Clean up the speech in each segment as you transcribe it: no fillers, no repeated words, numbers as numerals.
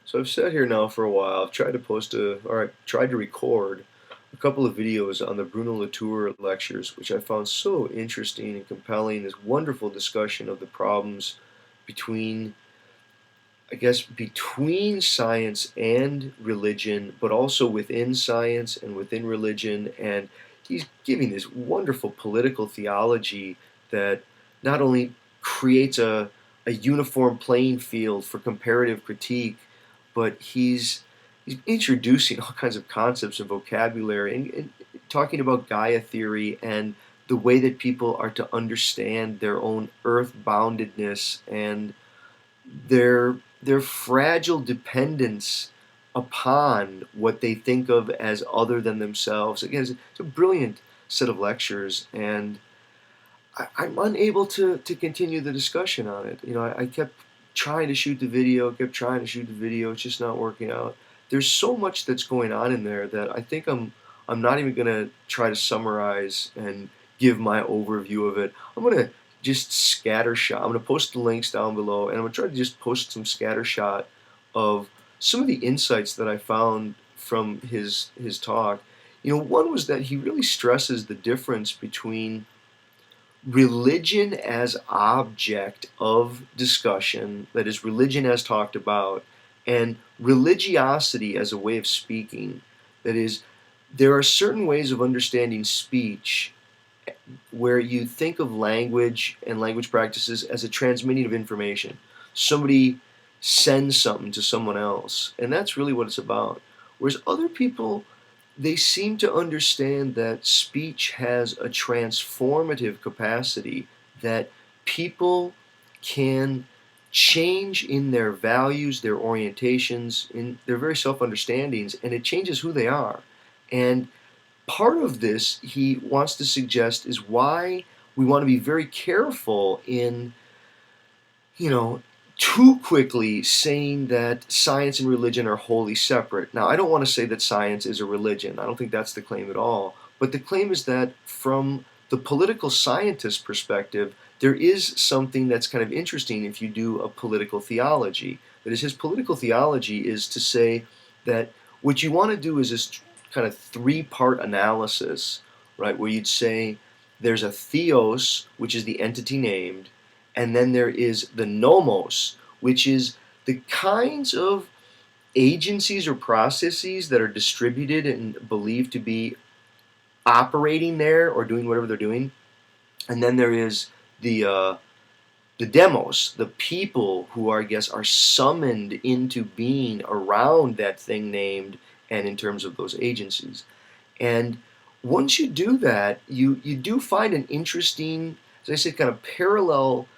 So I've sat here now for a while. I've tried to I tried to record a couple of videos on the Bruno Latour lectures, which I found so interesting and compelling. This wonderful discussion of the problems between, between science and religion, but also within science and within religion. And he's giving this wonderful political theology that not only creates a uniform playing field for comparative critique, but he's introducing all kinds of concepts and vocabulary and talking about Gaia theory and the way that people are to understand their own earth-boundedness and their fragile dependence upon what they think of as other than themselves. Again, it's a brilliant set of lectures, and I'm unable to continue the discussion on it. I kept trying to shoot the video, it's just not working out. There's so much that's going on in there that I think I'm not even going to try to summarize and give my overview of it. I'm going to just scattershot. I'm going to post the links down below, and I'm going to try to just post some scattershot of some of the insights that I found from his talk. One was that he really stresses the difference between religion as object of discussion, that is, religion as talked about, and religiosity as a way of speaking. That is, there are certain ways of understanding speech where you think of language and language practices as a transmitting of information. Somebody sends something to someone else, and that's really what it's about. Whereas other people, they seem to understand that speech has a transformative capacity, that people can change in their values, their orientations, in their very self-understandings, and it changes who they are. And part of this, he wants to suggest, is why we want to be very careful in, too quickly saying that science and religion are wholly separate. Now, I don't want to say that science is a religion. I don't think that's the claim at all. But the claim is that from the political scientist perspective, there is something that's kind of interesting if you do a political theology. That is, his political theology is to say that what you want to do is this kind of three-part analysis, right, where you'd say there's a theos, which is the entity named, and then there is the nomos, which is the kinds of agencies or processes that are distributed and believed to be operating there or doing whatever they're doing. And then there is the demos, the people who are, are summoned into being around that thing named and in terms of those agencies. And once you do that, you do find an interesting, as I said, kind of parallel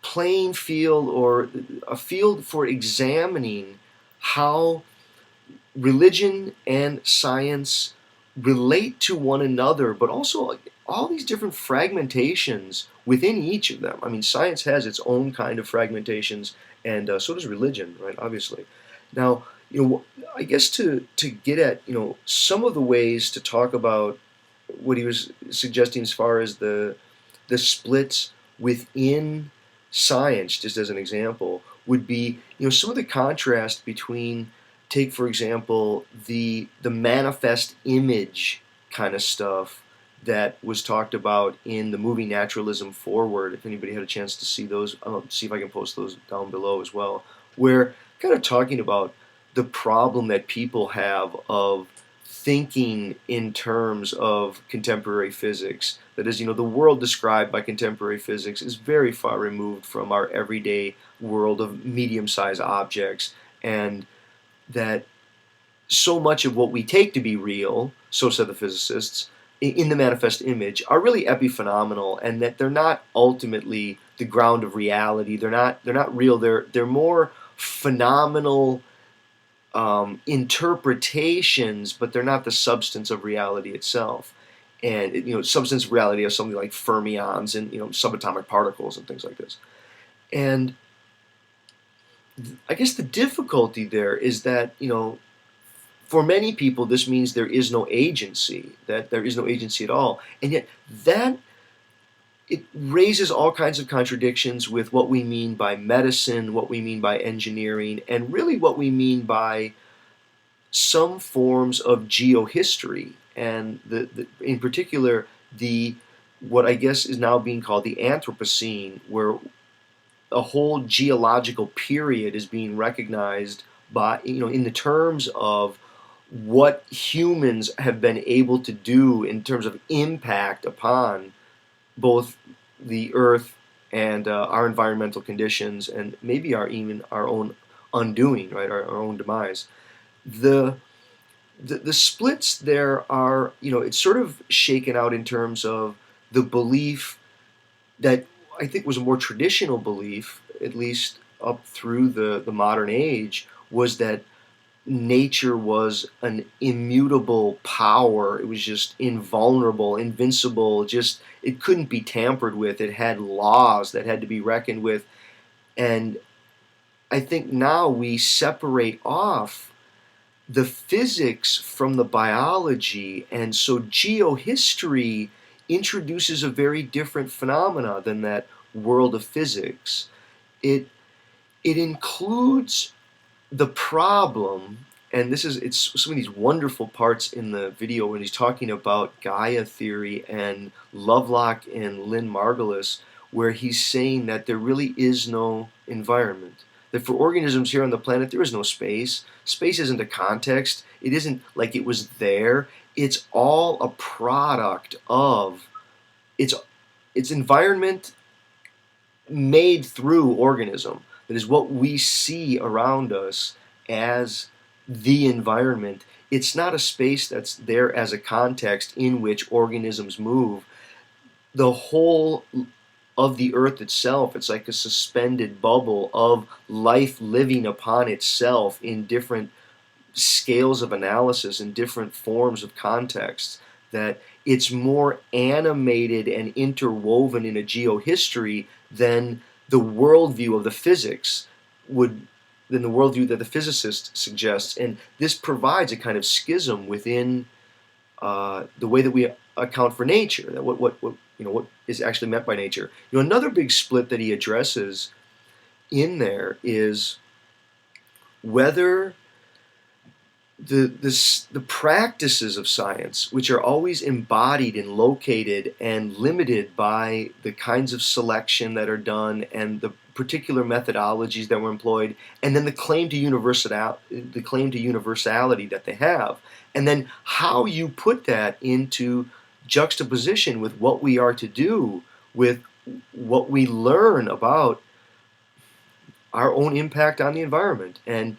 playing field, or a field for examining how religion and science relate to one another, but also all these different fragmentations within each of them. I mean, science has its own kind of fragmentations, and so does religion, right? Obviously. Now, I guess to get at some of the ways to talk about what he was suggesting as far as the splits within science, just as an example, would be some of the contrast between, take for example, the manifest image kind of stuff that was talked about in the movie Naturalism Forward. If anybody had a chance to see those, I'll see if I can post those down below as well, where kind of talking about the problem that people have of thinking in terms of contemporary physics. That is, the world described by contemporary physics is very far removed from our everyday world of medium-sized objects, and that so much of what we take to be real, so said the physicists, in the manifest image, are really epiphenomenal, and that they're not ultimately the ground of reality. They're not real. They're more phenomenal interpretations, but they're not the substance of reality itself. And substance of reality is something like fermions and subatomic particles and things like this. And I guess the difficulty there is that for many people this means there is no agency, that there is no agency at all, and yet that it raises all kinds of contradictions with what we mean by medicine, what we mean by engineering, and really what we mean by some forms of geohistory, and in particular the what I guess is now being called the Anthropocene, where a whole geological period is being recognized by, in the terms of what humans have been able to do in terms of impact upon both the earth and our environmental conditions, and maybe even our own undoing, right, our own demise. The, the splits there are, it's sort of shaken out in terms of the belief that I think was a more traditional belief, at least up through the modern age, was that nature was an immutable power. It was just invulnerable, invincible, just it couldn't be tampered with. It had laws that had to be reckoned with. And I think now we separate off the physics from the biology, and so geohistory introduces a very different phenomena than that world of physics. It it includes the problem, and it's some of these wonderful parts in the video when he's talking about Gaia theory and Lovelock and Lynn Margulis, where he's saying that there really is no environment. That for organisms here on the planet, there is no space. Space isn't a context. It isn't like it was there. It's all a product of its environment made through organism. That is what we see around us as the environment. It's not a space that's there as a context in which organisms move. The whole of the earth itself, it's like a suspended bubble of life living upon itself in different scales of analysis and different forms of contexts. That it's more animated and interwoven in a geohistory than the worldview of the physics would, than the worldview that the physicist suggests. And this provides a kind of schism within the way that we account for nature. That what is actually meant by nature. Another big split that he addresses in there is whether the practices of science, which are always embodied and located and limited by the kinds of selection that are done and the particular methodologies that were employed, and then the claim to universality that they have, and then how you put that into juxtaposition with what we are to do, with what we learn about our own impact on the environment. And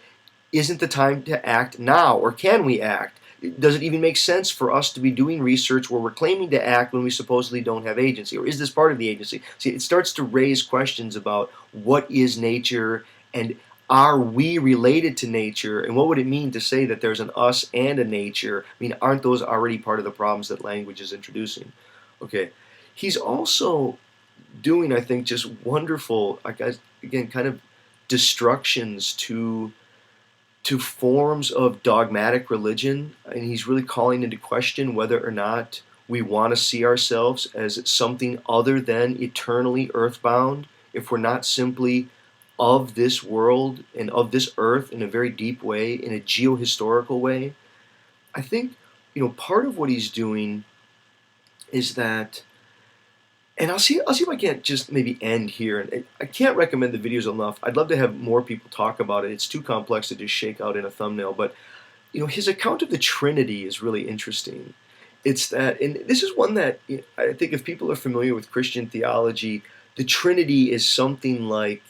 isn't the time to act now, or can we act? Does it even make sense for us to be doing research where we're claiming to act when we supposedly don't have agency? Or is this part of the agency? See, it starts to raise questions about what is nature, and are we related to nature, and what would it mean to say that there's an us and a nature? I mean, aren't those already part of the problems that language is introducing? Okay. He's also doing, I think, just wonderful, again, kind of destructions to forms of dogmatic religion, and he's really calling into question whether or not we want to see ourselves as something other than eternally earthbound, if we're not simply of this world and of this earth in a very deep way, in a geohistorical way. I think, part of what he's doing is that, and I'll see if I can't just maybe end here. And I can't recommend the videos enough. I'd love to have more people talk about it. It's too complex to just shake out in a thumbnail. But his account of the Trinity is really interesting. It's that, and this is one that I think if people are familiar with Christian theology, the Trinity is something like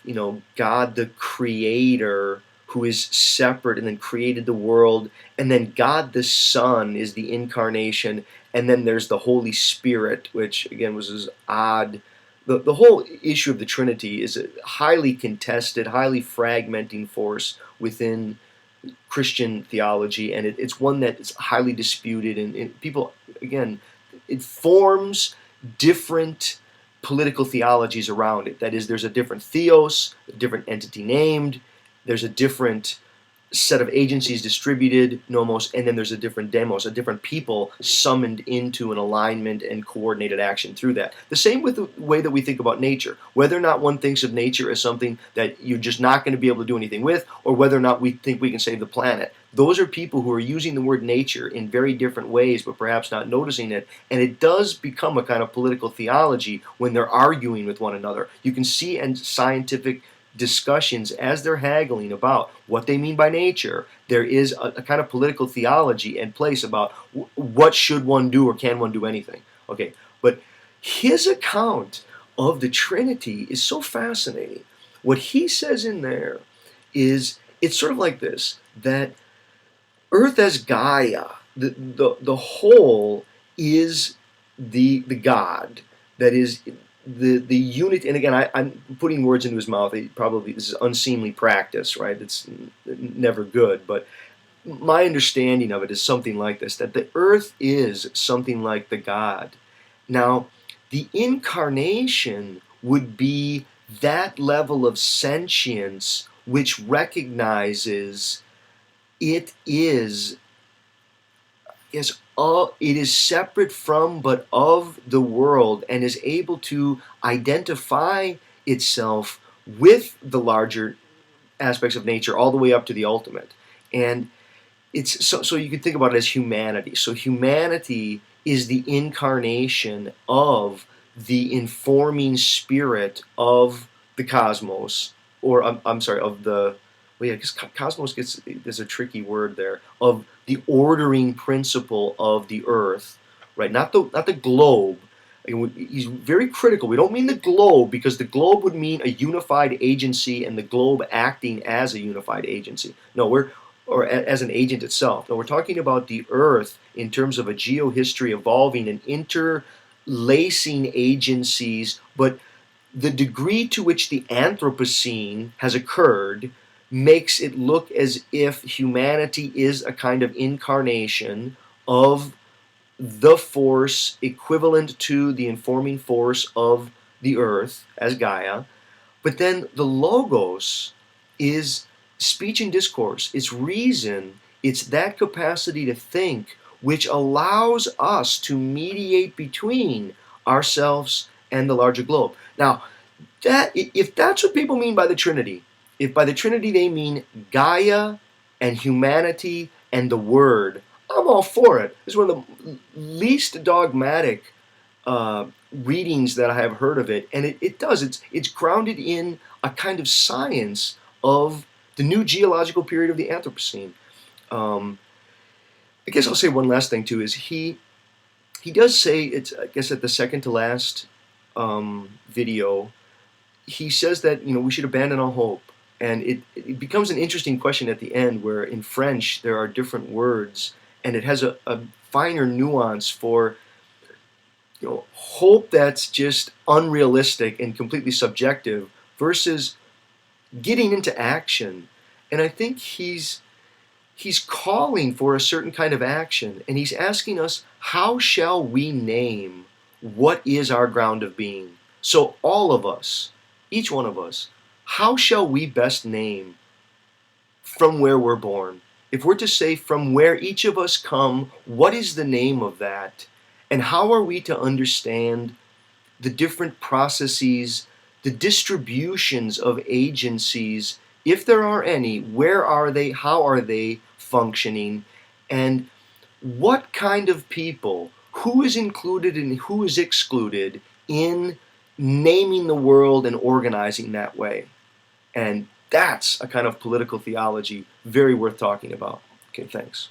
God the Creator, who is separate and then created the world, and then God the Son is the incarnation, and then there's the Holy Spirit, which again was this odd. The whole issue of the Trinity is a highly contested, highly fragmenting force within Christian theology, and it's one that is highly disputed, and people, again, it forms different political theologies around it. That is, there's a different theos, a different entity named, there's a different set of agencies distributed nomos, and then there's a different demos, a different people summoned into an alignment and coordinated action through that. The same with the way that we think about nature. Whether or not one thinks of nature as something that you're just not going to be able to do anything with, or whether or not we think we can save the planet. Those are people who are using the word nature in very different ways, but perhaps not noticing it. And it does become a kind of political theology when they're arguing with one another. You can see in scientific discussions as they're haggling about what they mean by nature, there is a kind of political theology in place about what should one do or can one do anything. Okay, but his account of the Trinity is so fascinating. What he says in there is, it's sort of like this, that Earth as Gaia, the whole is the God that is the unit. And again, I'm putting words into his mouth. This is unseemly practice, right? It's never good. But my understanding of it is something like this: that the Earth is something like the God. Now, the incarnation would be that level of sentience which recognizes it is it is separate from but of the world, and is able to identify itself with the larger aspects of nature all the way up to the ultimate. And it's so you can think about it as humanity. So humanity is the incarnation of the informing spirit of the cosmos, or I'm sorry, of the, well, yeah, because cosmos there's a tricky word there, of the ordering principle of the earth, right? Not the globe. He's very critical. We don't mean the globe, because the globe would mean a unified agency and the globe acting as a unified agency. No, or as an agent itself. No, we're talking about the earth in terms of a geohistory evolving and interlacing agencies, but the degree to which the Anthropocene has occurred makes it look as if humanity is a kind of incarnation of the force equivalent to the informing force of the earth as Gaia. But then the Logos is speech and discourse, it's reason, it's that capacity to think which allows us to mediate between ourselves and the larger globe. Now, if that's what people mean by the Trinity, if by the Trinity they mean Gaia and humanity and the Word, I'm all for it. It's one of the least dogmatic readings that I have heard of it, and it's grounded in a kind of science of the new geological period of the Anthropocene. I guess I'll say one last thing too, is he does say, it's I guess at the second to last video, he says that we should abandon all hope. And it becomes an interesting question at the end, where in French there are different words, and it has a finer nuance for hope that's just unrealistic and completely subjective versus getting into action. And I think he's calling for a certain kind of action, and he's asking us, how shall we name what is our ground of being? So all of us, each one of us, how shall we best name from where we're born? If we're to say from where each of us come, what is the name of that? And how are we to understand the different processes, the distributions of agencies, if there are any, where are they, how are they functioning, and what kind of people, who is included and who is excluded in naming the world and organizing that way? And that's a kind of political theology very worth talking about. Okay, thanks.